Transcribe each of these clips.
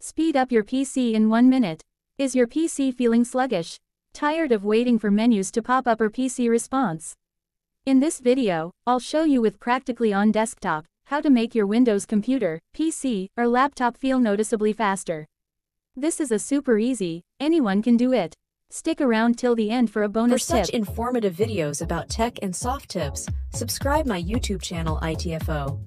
Speed up your PC in 1 minute. Is your PC feeling sluggish? Tired of waiting for menus to pop up or PC response? In this video, I'll show you with practically on desktop, how to make your Windows computer, PC, or laptop feel noticeably faster. This is a super easy, anyone can do it. Stick around till the end for a bonus tip. For such informative videos about tech and soft tips, subscribe my YouTube channel ITFO.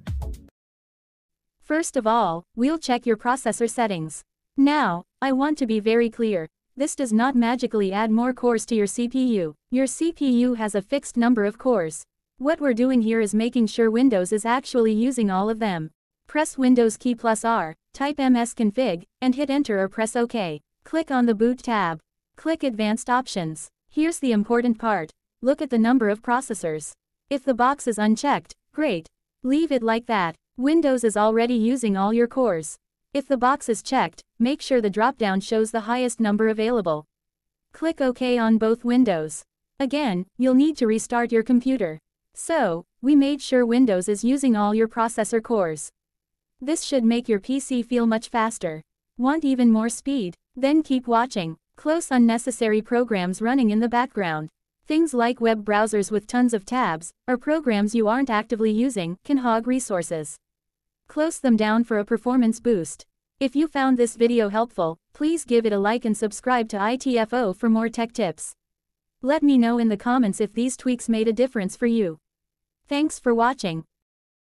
First of all, we'll check your processor settings. Now, I want to be very clear. This does not magically add more cores to your CPU. Your CPU has a fixed number of cores. What we're doing here is making sure Windows is actually using all of them. Press Windows key +R, type msconfig, and hit enter or press OK. Click on the Boot tab. Click Advanced Options. Here's the important part. Look at the number of processors. If the box is unchecked, great. Leave it like that. Windows is already using all your cores. If the box is checked, make sure the drop-down shows the highest number available. Click OK on both windows. Again, you'll need to restart your computer. So, we made sure Windows is using all your processor cores. This should make your PC feel much faster. Want even more speed? Then keep watching. Close unnecessary programs running in the background. Things like web browsers with tons of tabs, or programs you aren't actively using, can hog resources. Close them down for a performance boost. If you found this video helpful, please give it a like and subscribe to ITFO for more tech tips. Let me know in the comments if these tweaks made a difference for you. Thanks for watching.